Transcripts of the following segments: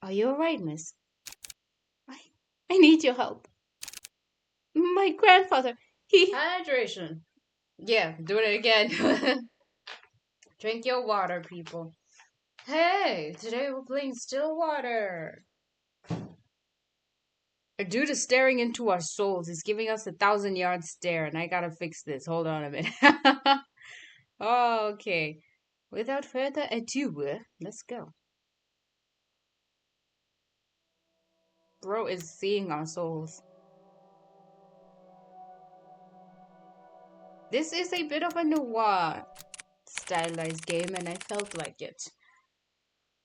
Are you alright, miss? I, I need your help. My grandfather, he... Hydration. Yeah, doing it again. Drink your water, people. Hey, today we're playing Still Water. Due to staring into our souls, he's giving us 1,000-yard stare, and I gotta fix this. Hold on a minute. Okay. Without further ado, let's go. Bro is seeing our souls. This is a bit of a noir stylized game, and I felt like it.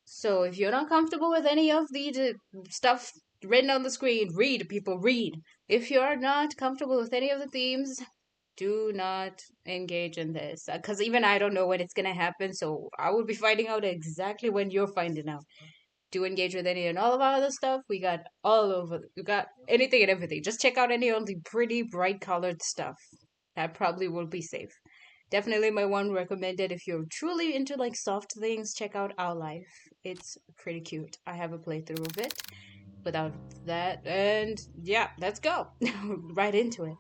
So if you're not comfortable with any of the stuff written on the screen, read, people, read. If you're not comfortable with any of the themes, do not engage in this. Because even I don't know when it's going to happen, so I will be finding out exactly when you're finding out. Do engage with any and all of our other stuff. We got all over. We got anything and everything. Just check out any of the pretty bright colored stuff. That probably will be safe. Definitely my one recommended if you're truly into like soft things, check out Our Life. It's pretty cute. I have a playthrough of it without that. And yeah, let's go. Right into it.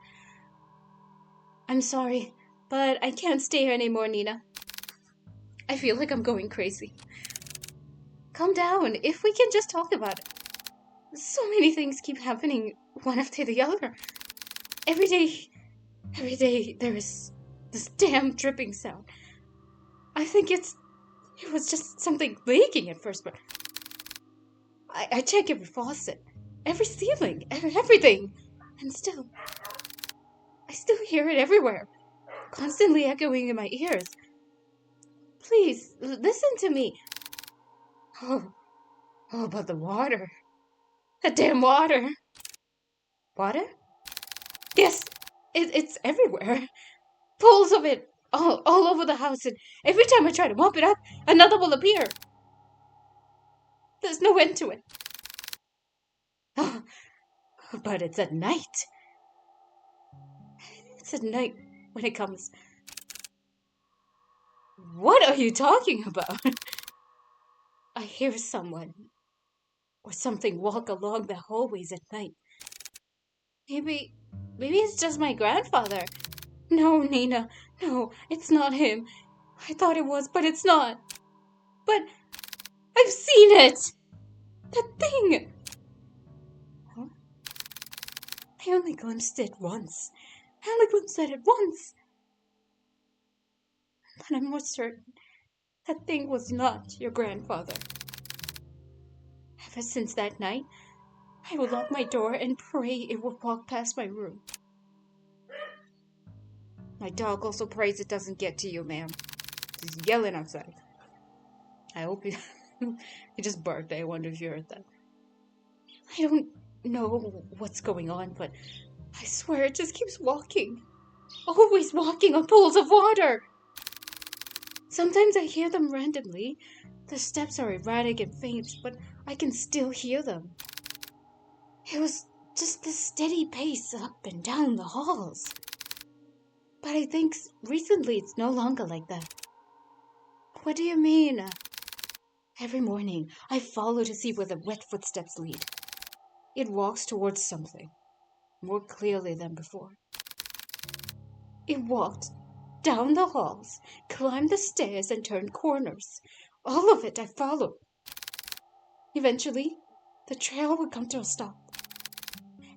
I'm sorry, but I can't stay here anymore, Nina. I feel like I'm going crazy. Calm down. If we can just talk about it. So many things keep happening one after the other. Every day there is this damn dripping sound. I think it was just something leaking at first, but I check every faucet, every ceiling, everything, and still, I still hear it everywhere, constantly echoing in my ears. Please, listen to me. Oh, but the water. The damn water. Water? Yes, it's everywhere. Pools of it all over the house, and every time I try to mop it up, another will appear. There's no end to it. Oh, but it's at night. It's at night when it comes. What are you talking about? I hear someone or something walk along the hallways at night. Maybe it's just my grandfather. No, Nina, no, it's not him. I thought it was, but it's not. But I've seen it! That thing! Huh? I only glimpsed it once. But I'm more certain that thing was not your grandfather. Ever since that night, I will lock my door and pray it will walk past my room. My dog also prays it doesn't get to you, ma'am. He's yelling outside. I hope he just barked. I wonder if you heard that. I don't know what's going on, but I swear it just keeps walking. Always walking on pools of water. Sometimes I hear them randomly. The steps are erratic and faint, but I can still hear them. It was just this steady pace up and down the halls. But I think recently it's no longer like that. What do you mean? Every morning, I follow to see where the wet footsteps lead. It walks towards something, more clearly than before. It walked down the halls, climbed the stairs, and turned corners. All of it I followed. Eventually, the trail would come to a stop.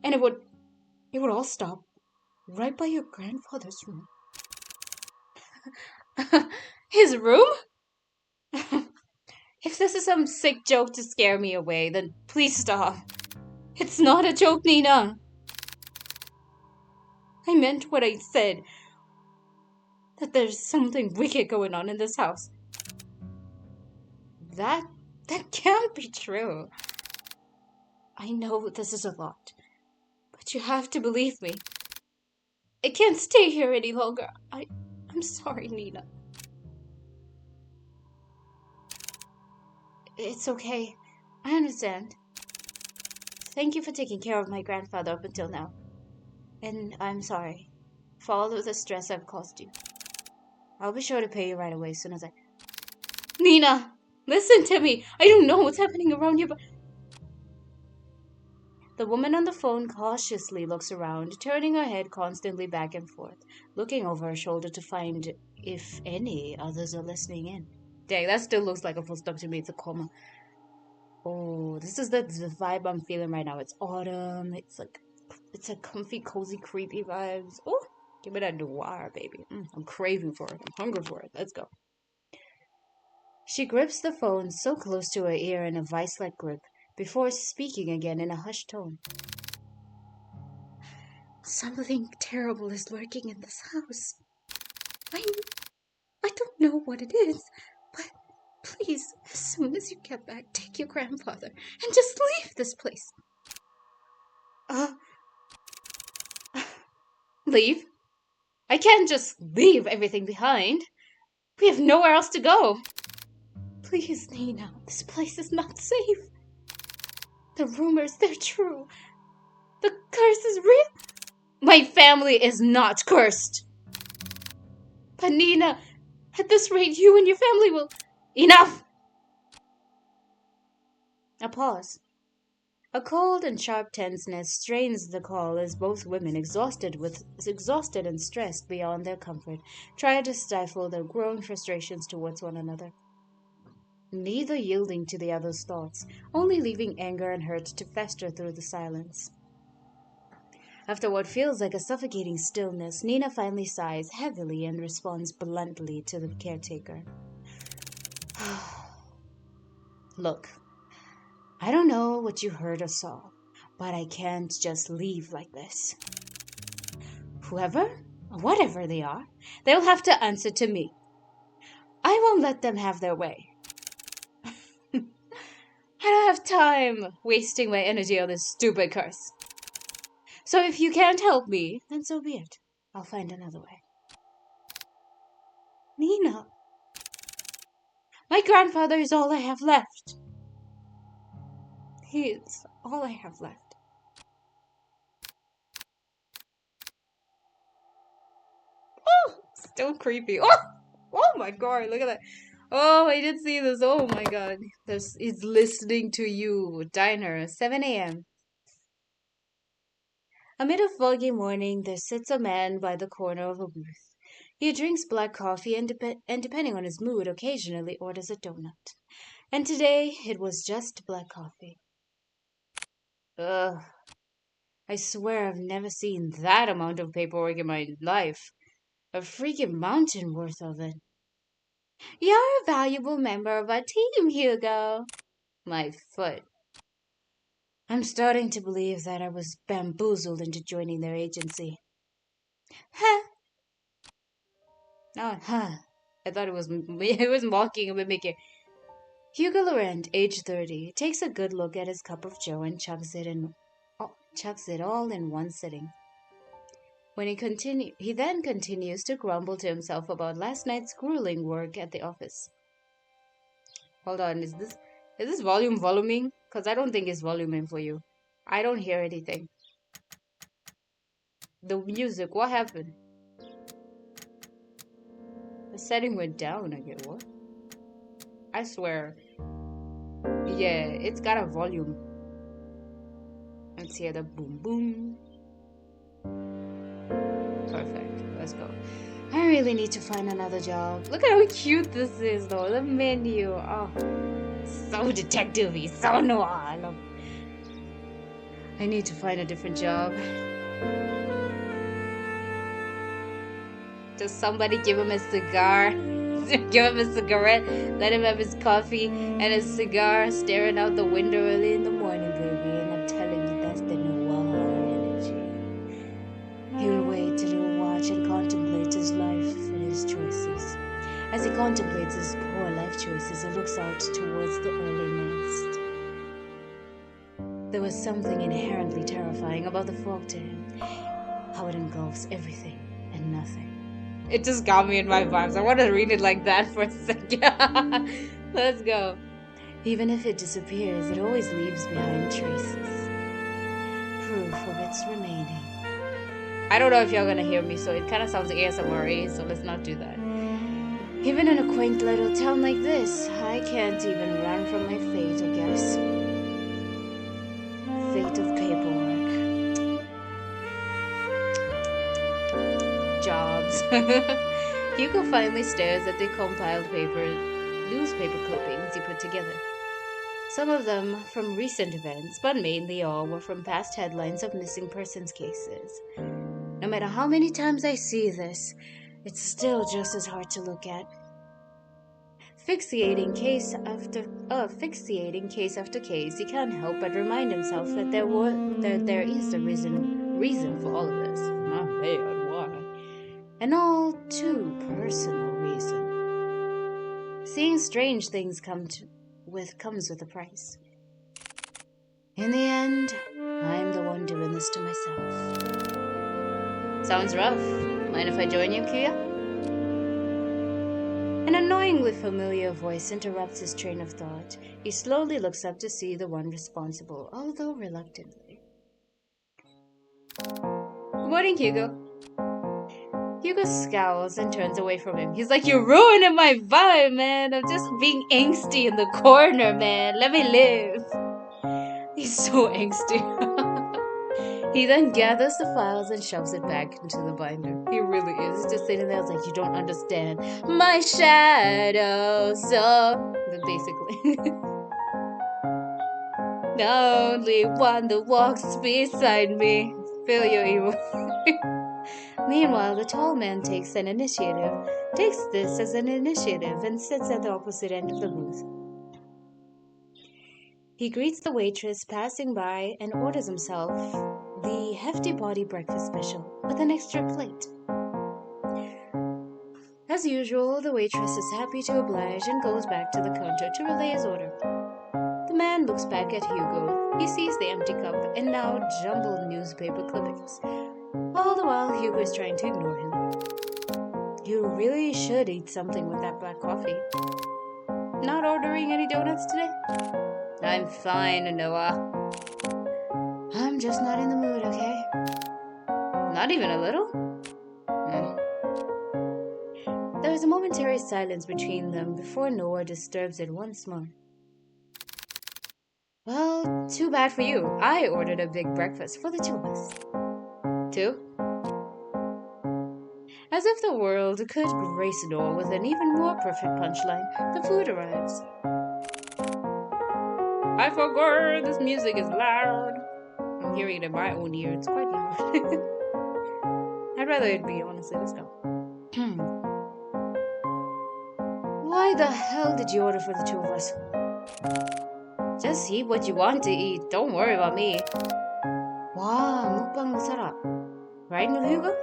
And it would all stop right by your grandfather's room. His room? If this is some sick joke to scare me away, then please stop. It's not a joke, Nina. I meant what I said. That there's something wicked going on in this house. That can't be true. I know this is a lot, but you have to believe me. I can't stay here any longer. I'm sorry, Nina. It's okay. I understand. Thank you for taking care of my grandfather up until now. And I'm sorry for all of the stress I've caused you. I'll be sure to pay you right away as soon as I... Nina, listen to me. I don't know what's happening around you, but The woman on the phone cautiously looks around, turning her head constantly back and forth, looking over her shoulder to find if any others are listening in. Dang, that still looks like a full stop to me. It's a comma. Oh, this is the vibe I'm feeling right now. It's autumn. It's a comfy, cozy, creepy vibes. Oh, give me that noir, baby. I'm craving for it. I'm hungry for it. Let's go. She grips the phone so close to her ear in a vice-like grip before speaking again in a hushed tone. Something terrible is lurking in this house. I don't know what it is, but please, as soon as you get back, take your grandfather and just leave this place. Leave? I can't just leave everything behind. We have nowhere else to go. Please, Nina, this place is not safe. The rumors, they're true. The curse is real. My family is not cursed. But Nina, at this rate, you and your family will... Enough! A pause. A cold and sharp tenseness strains the call as both women, exhausted and stressed beyond their comfort, try to stifle their growing frustrations towards one another. Neither yielding to the other's thoughts, only leaving anger and hurt to fester through the silence. After what feels like a suffocating stillness, Nina finally sighs heavily and responds bluntly to the caretaker. Look, I don't know what you heard or saw, but I can't just leave like this. Whoever, or whatever they are, they'll have to answer to me. I won't let them have their way. I don't have time wasting my energy on this stupid curse. So if you can't help me, then so be it. I'll find another way. Nina, my grandfather is all I have left. He is all I have left. Oh, still creepy. Oh my god, look at that. Oh, I did see this. Oh my god. This is listening to you. Diner, 7 a.m. Amid a foggy morning, there sits a man by the corner of a booth. He drinks black coffee and depending on his mood, occasionally orders a donut. And today, it was just black coffee. Ugh. I swear I've never seen that amount of paperwork in my life. A freaking mountain worth of it. You're a valuable member of our team, Hugo. My foot. I'm starting to believe that I was bamboozled into joining their agency. Huh. Oh, huh. I thought it was mocking a mimicking. Hugo Laurent, age 30, takes a good look at his cup of joe and chugs it all in one sitting. He then continues to grumble to himself about last night's grueling work at the office. Hold on, is this voluming? Because I don't think it's voluming for you. I don't hear anything. The music, what happened? The setting went down, I get what? I swear. Yeah, it's got a volume. Let's hear the boom boom. Perfect. Let's go. I really need to find another job. Look at how cute this is, though. The menu. Oh, so detective-y, so noir. I love it. I need to find a different job. Does somebody give him a cigar? Give him a cigarette? Let him have his coffee and his cigar staring out the window early in the morning, baby. And I'm telling you, that's the noir energy. He'll wait till he'll watch and contemplate his life and his choices. As he contemplates his poor life choices, he looks out towards the early mist. There was something inherently terrifying about the fog to him. How it engulfs everything and nothing. It just got me in my vibes. I want to read it like that for a second. Let's go. Even if it disappears, it always leaves behind traces. Proof of its remaining. I don't know if y'all gonna hear me, so it kind of sounds like ASMR, so let's not do that. Even in a quaint little town like this, I can't even run from my fate, I guess. Fate of paperwork. Hugo finally stares at the compiled newspaper clippings he put together. Some of them from recent events, but mainly all were from past headlines of missing persons cases. No matter how many times I see this, it's still just as hard to look at. Fixating case after case, he can't help but remind himself that there is a reason for all of this. Oh man, why? An all too personal reason. Seeing strange things comes with a price. In the end, I'm the one doing this to myself. Sounds rough. Mind if I join you, Kia? An annoyingly familiar voice interrupts his train of thought. He slowly looks up to see the one responsible, although reluctantly. Good morning, Hugo. Hugo scowls and turns away from him. He's like, you're ruining my vibe, man. I'm just being angsty in the corner, man. Let me live. He's so angsty. He then gathers the files and shoves it back into the binder. He really is. He's just sitting there. It's like, you don't understand. My shadow, so... Basically. The only one that walks beside me. Feel your evil. Meanwhile, the tall man takes this as an initiative and sits at the opposite end of the booth. He greets the waitress passing by and orders himself the hefty body breakfast special with an extra plate. As usual, the waitress is happy to oblige and goes back to the counter to relay his order. The man looks back at Hugo. He sees the empty cup and now jumbled newspaper clippings. All the while, Hugo is trying to ignore him. You really should eat something with that black coffee. Not ordering any donuts today? I'm fine, Noah. I'm just not in the mood, okay? Not even a little? There is a momentary silence between them before Noah disturbs it once more. Well, too bad for you. I ordered a big breakfast for the two of us. Two? As if the world could grace Noah with an even more perfect punchline, the food arrives. I forgot this music is loud. I'm hearing it in my own ear. It's quite loud. I'd rather it be, honestly. Let's go. Why the hell did you order for the two of us? Just eat what you want to eat. Don't worry about me. Wow, mukbang masarap. Right, Hugo?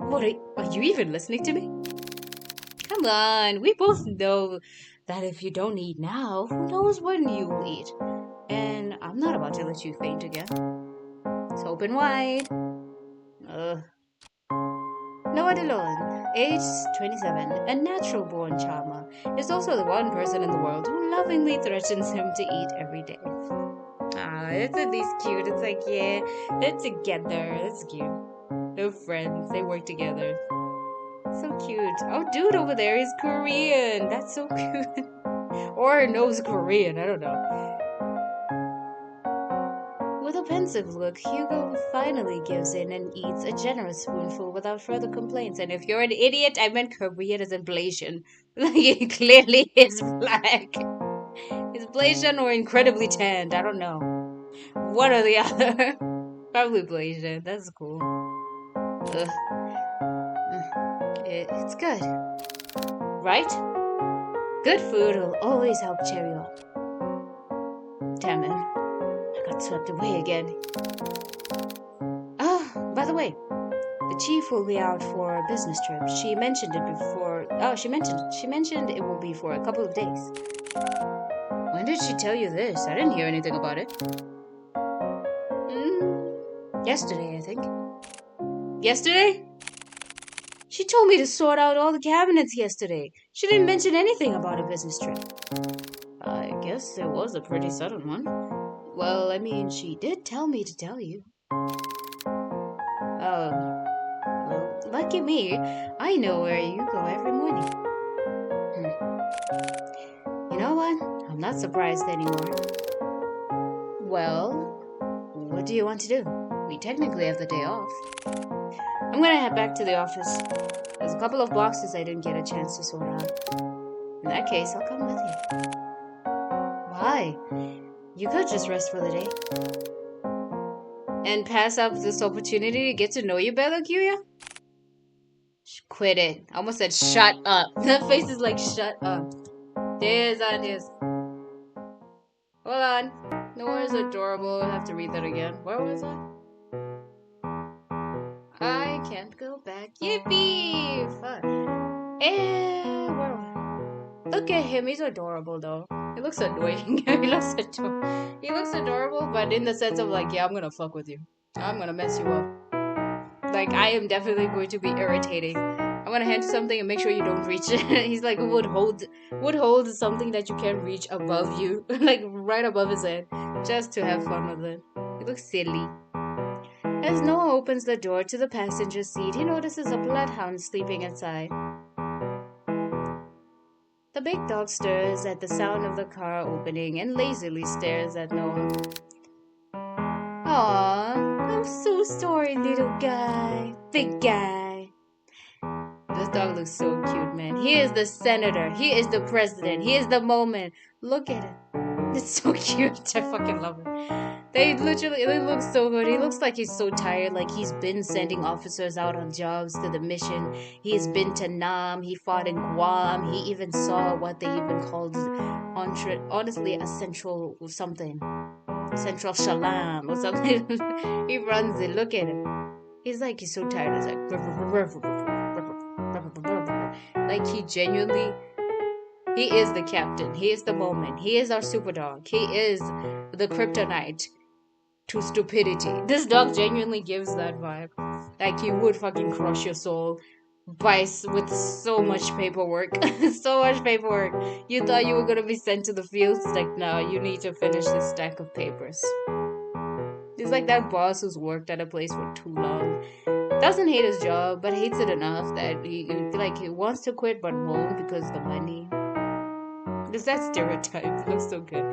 What are you even listening to me? Come on, we both know that if you don't eat now, who knows when you will eat. And I'm not about to let you faint again. It's open wide. Noah DeLoan, aged 27, a natural-born charmer, is also the one person in the world who lovingly threatens him to eat every day. It's at least cute. It's like, yeah, they're together. That's cute. They're friends. They work together. So cute. Oh, dude over there is Korean. That's so cute. Or knows Korean. I don't know. With a pensive look, Hugo finally gives in and eats a generous spoonful without further complaints. And if you're an idiot, I meant Korean as in Blasian. Like, it clearly is black. It's Blasian or incredibly tanned. I don't know. One or the other. Probably Blasian. That's cool. Ugh. It's good. Right? Good food will always help cheer you up. Damn it. I got swept away again. Oh, by the way, the chief will be out for a business trip. She mentioned it before. Oh, she mentioned it will be for a couple of days. When did she tell you this? I didn't hear anything about it. Yesterday, I think. Yesterday? She told me to sort out all the cabinets yesterday. She didn't mention anything about a business trip. I guess it was a pretty sudden one. Well, I mean, she did tell me to tell you. Well, lucky me, I know where you go every morning. You know what? I'm not surprised anymore. Well, what do you want to do? We technically have the day off. I'm gonna head back to the office. There's a couple of boxes I didn't get a chance to sort out. In that case, I'll come with you. Why? You could just rest for the day. And pass up this opportunity to get to know you better, Kyria? Quit it. I almost said shut up. That face is like shut up. There's on his. Hold on. Noir is adorable. I have to read that again. Where was I? I can't go back. Yippee! Fuck. And where was I? Look at him. He's adorable though. He looks annoying. He looks adorable, but in the sense of like, yeah, I'm gonna fuck with you. I'm gonna mess you up. Like, I am definitely going to be irritating. I'm gonna hand you something and make sure you don't reach it. He's like, would hold something that you can't reach above you, like right above his head, just to have fun with it. He looks silly. As Noah opens the door to the passenger seat, he notices a bloodhound sleeping inside. The big dog stirs at the sound of the car opening and lazily stares at Noah. Aw, I'm so sorry, little guy. Big guy. This dog looks so cute, man. He is the senator. He is the president. He is the moment. Look at him. It's so cute. I fucking love it. They look so good. He looks like he's so tired. Like he's been sending officers out on jobs to the mission. He's been to Nam. He fought in Guam. He even saw what they even called, honestly, a central something. Central Shalom or something. He runs it. Look at him. He's so tired. He's like he genuinely, he is the captain. He is the moment. He is our super dog. He is the kryptonite to stupidity. This dog genuinely gives that vibe. Like he would fucking crush your soul with so much paperwork. So much paperwork. You thought you were gonna be sent to the fields. It's like, no, you need to finish this stack of papers. He's like that boss who's worked at a place for too long. Doesn't hate his job, but hates it enough that he wants to quit but won't because of the money. There's that stereotype. It looks so good.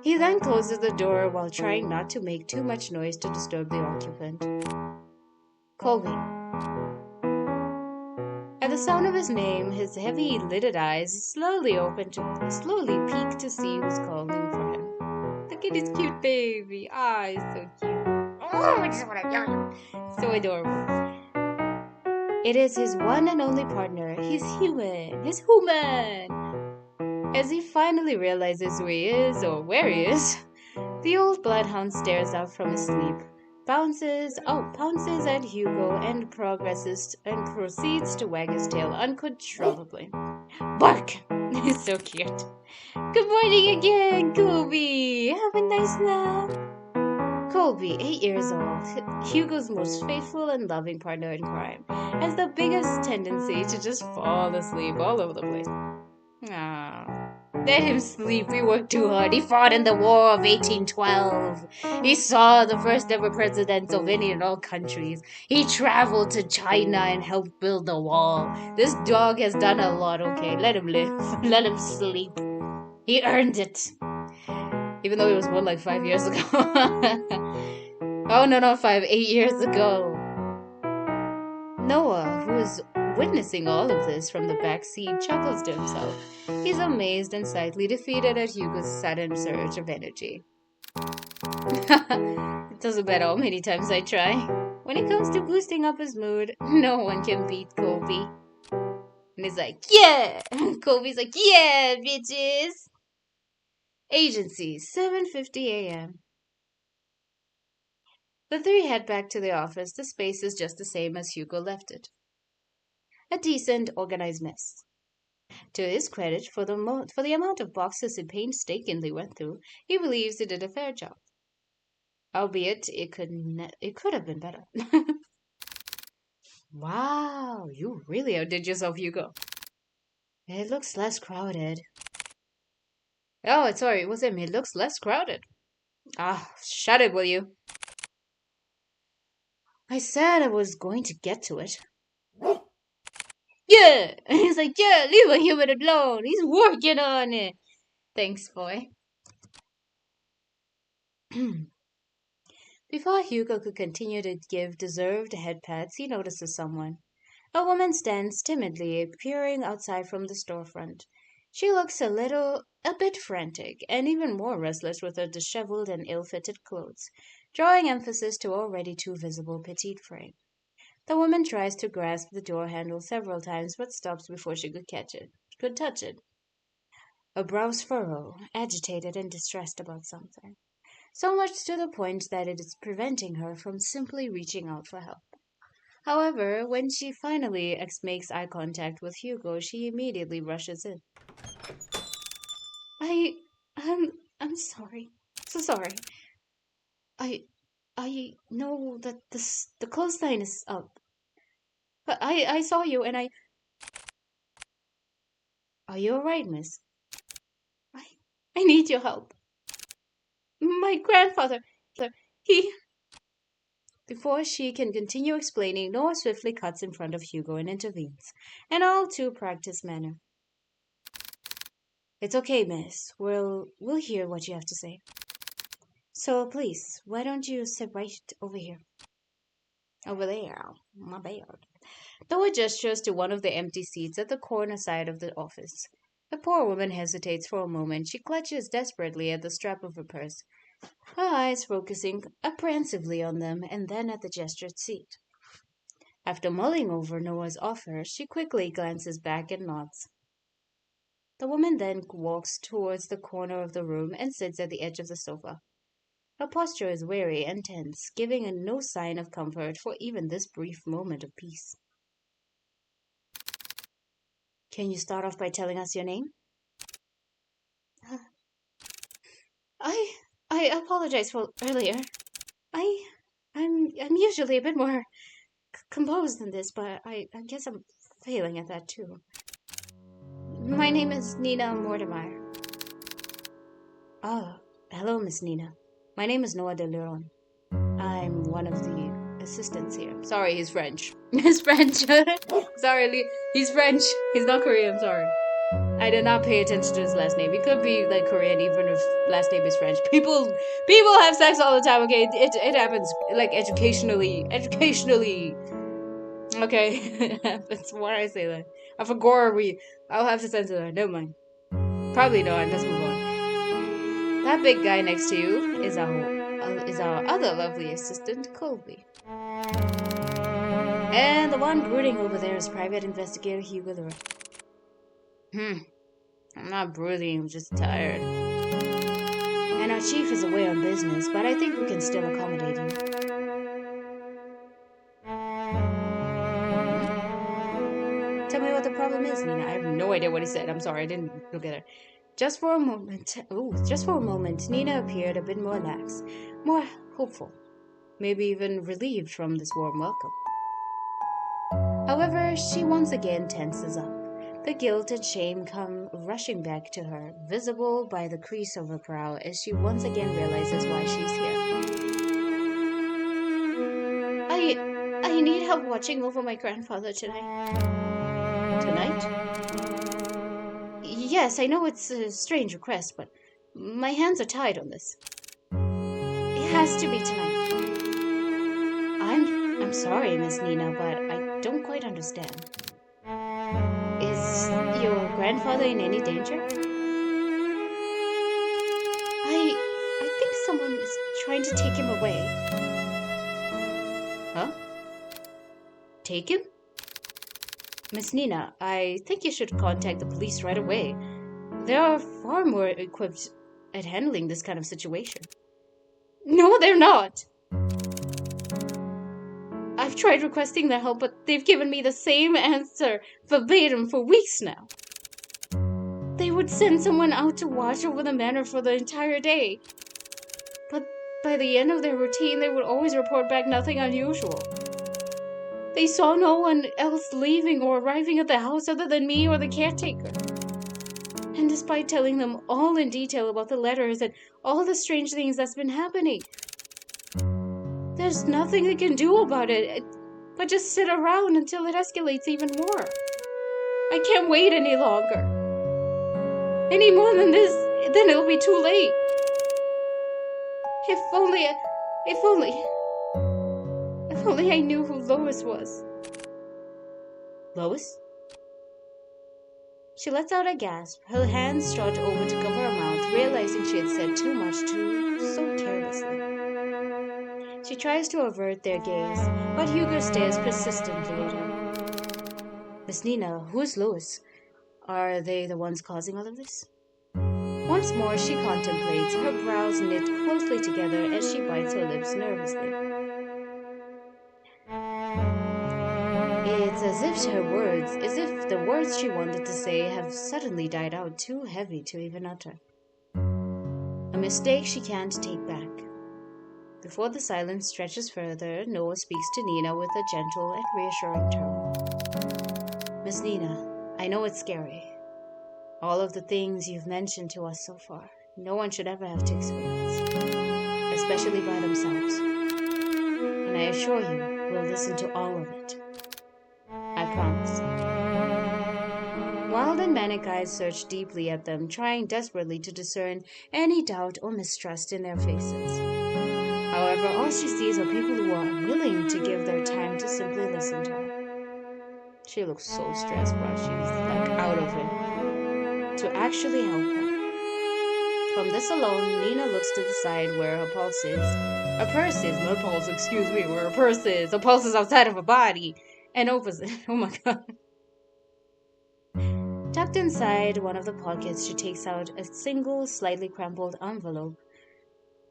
He then closes the door while trying not to make too much noise to disturb the occupant. Colby. At the sound of his name, his heavy lidded eyes slowly peek to see who's calling for him. Look at his cute baby. Ah, he's so cute. Oh, I just want to yell. So adorable. It is his one and only partner. He's human. He's human. As he finally realizes who he is, or where he is, the old bloodhound stares out from his sleep, pounces at Hugo, and proceeds to wag his tail uncontrollably. Bark! He's so cute. Good morning again, Colby. Have a nice nap. Colby, 8 years old, Hugo's most faithful and loving partner in crime, has the biggest tendency to just fall asleep all over the place. Ah, let him sleep. He worked too hard. He fought in the War of 1812. He saw the first ever presidents of any and all countries. He traveled to China and helped build the wall. This dog has done a lot, okay? Let him live. Let him sleep. He earned it. Even though he was born like 5 years ago. Oh, no, not 5, 8 years ago. Noah, who is witnessing all of this from the back seat, chuckles to himself. He's amazed and slightly defeated at Hugo's sudden surge of energy. It doesn't matter how many times I try. When it comes to boosting up his mood, no one can beat Colby. And he's like, yeah! Colby's like, yeah, bitches! Agency, 7:50 a.m. The three head back to the office. The space is just the same as Hugo left it. A decent, organized mess. To his credit, for the amount of boxes he painstakingly went through, he believes he did a fair job. Albeit, it could have been better. Wow, you really outdid yourself, Hugo. It looks less crowded. Oh, sorry, it was him. It looks less crowded. Ah, shut it, will you? I said I was going to get to it. Yeah! He's like, yeah, leave a human alone. He's working on it. Thanks, boy. Before Hugo could continue to give deserved head pats, he notices someone. A woman stands timidly, peering outside from the storefront. She looks a bit frantic, and even more restless with her disheveled and ill-fitted clothes, drawing emphasis to already too visible petite frame. The woman tries to grasp the door handle several times, but stops before she could touch it. Her brows furrow, agitated and distressed about something. So much to the point that it is preventing her from simply reaching out for help. However, when she finally makes eye contact with Hugo, she immediately rushes in. I, I'm sorry. So sorry. I, I know that the clothesline is up. But I saw you and I. Are you alright, miss? I, I need your help. My grandfather, he. Before she can continue explaining, Noah swiftly cuts in front of Hugo and intervenes, in all too practiced manner. It's okay, miss. We'll hear what you have to say. So please, why don't you sit right over here? Over there. My bad. Noah gestures to one of the empty seats at the corner side of the office. The poor woman hesitates for a moment. She clutches desperately at the strap of her purse, her eyes focusing apprehensively on them and then at the gestured seat. After mulling over Noah's offer, she quickly glances back and nods. The woman then walks towards the corner of the room and sits at the edge of the sofa. Her posture is weary and tense, giving no sign of comfort for even this brief moment of peace. Can you start off by telling us your name? I I apologize for earlier. I'm usually a bit more composed than this, but I guess I'm failing at that too. My name is Nina Mortimer. Ah, hello, Miss Nina. My name is Noah de Leon. I'm one of the assistants here. Sorry, he's French. He's French. Sorry, he's French. He's not Korean, sorry. I did not pay attention to his last name. He could be like Korean even if last name is French. People have sex all the time, okay? It happens like educationally. Okay. It happens. Why did I say that? I forgot I'll have to censor that. Never mind. Probably not. Let's move on. That big guy next to you is our other lovely assistant, Colby. And the one brooding over there is Private Investigator Hugo Leroy. I'm not brooding, I'm just tired. And our chief is away on business, but I think we can still accommodate you. Tell me what the problem is, Nina. I have no idea what he said. I'm sorry, I didn't look at it. Just for a moment, Nina appeared a bit more lax, more hopeful, maybe even relieved from this warm welcome. However, she once again tenses up. The guilt and shame come rushing back to her, visible by the crease of her brow as she once again realizes why she's here. I need help watching over my grandfather tonight. Tonight? Yes, I know it's a strange request, but my hands are tied on this. It has to be tonight. I'm sorry, Miss Nina, but I don't quite understand. Is your grandfather in any danger? I think someone is trying to take him away. Huh? Take him? Miss Nina, I think you should contact the police right away. They are far more equipped at handling this kind of situation. No, they're not. I've tried requesting their help, but they've given me the same answer verbatim for weeks now. They would send someone out to watch over the manor for the entire day. But by the end of their routine, they would always report back nothing unusual. They saw no one else leaving or arriving at the house other than me or the caretaker. And despite telling them all in detail about the letters and all the strange things that's been happening, there's nothing they can do about it, but just sit around until it escalates even more. I can't wait any longer. Any more than this, then it'll be too late. If only. If only I knew who Lois was. Lois? She lets out a gasp, her hands stretched over to cover her mouth, realizing she had said too much so carelessly. She tries to avert their gaze, but Hugo stares persistently at her. Miss Nina, who is Lois? Are they the ones causing all of this? Once more she contemplates, her brows knit closely together as she bites her lips nervously. It's as if the words she wanted to say have suddenly died out, too heavy to even utter. A mistake she can't take back. Before the silence stretches further, Noah speaks to Nina with a gentle and reassuring tone. Miss Nina, I know it's scary. All of the things you've mentioned to us so far, no one should ever have to experience, especially by themselves. And I assure you, we'll listen to all of it. I promise. Wild and manic eyes search deeply at them, trying desperately to discern any doubt or mistrust in their faces. However, all she sees are people who are willing to give their time to simply listen to her. She looks so stressed, bro. She's like out of it. To actually help her. From this alone, Nina looks to the side where her pulse is. Her purse is, not pulse, excuse me, where her purse is. Her pulse is outside of her body. And opens it. Oh my god. Tucked inside one of the pockets, she takes out a single, slightly crumpled envelope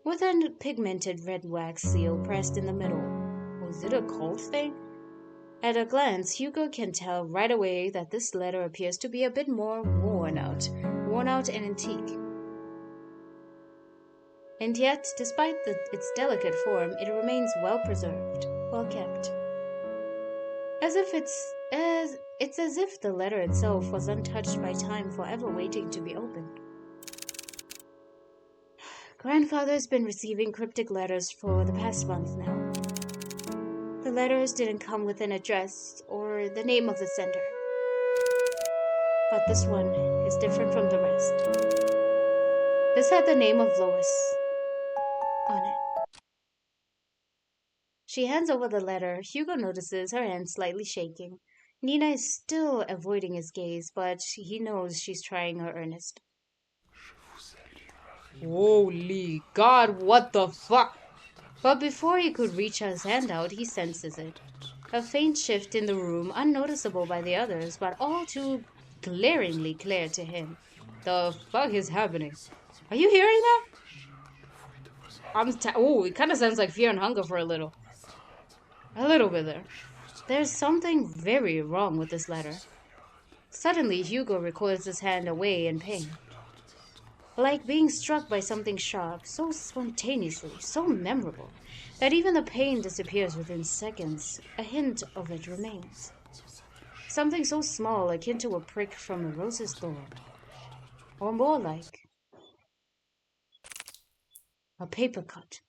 with a pigmented red wax seal pressed in the middle. Was it a cult thing? At a glance, Hugo can tell right away that this letter appears to be a bit more worn out and antique. And yet, despite its delicate form, it remains well preserved, well kept. It's as if the letter itself was untouched by time, forever waiting to be opened. Grandfather's been receiving cryptic letters for the past month now. The letters didn't come with an address or the name of the sender. But this one is different from the rest. This had the name of Lois on it. She hands over the letter. Hugo notices her hand slightly shaking. Nina is still avoiding his gaze, but he knows she's trying her earnest. Holy God, what the fuck? But before he could reach his hand out, he senses it. A faint shift in the room, unnoticeable by the others, but all too glaringly clear to him. The fuck is happening? Are you hearing that? It kind of sounds like Fear and Hunger for a little. A little bit there. There's something very wrong with this letter. Suddenly, Hugo recoils his hand away in pain. Like being struck by something sharp, so spontaneously, so memorable, that even the pain disappears within seconds. A hint of it remains. Something so small, akin to a prick from a rose's thorn. Or more like a paper cut.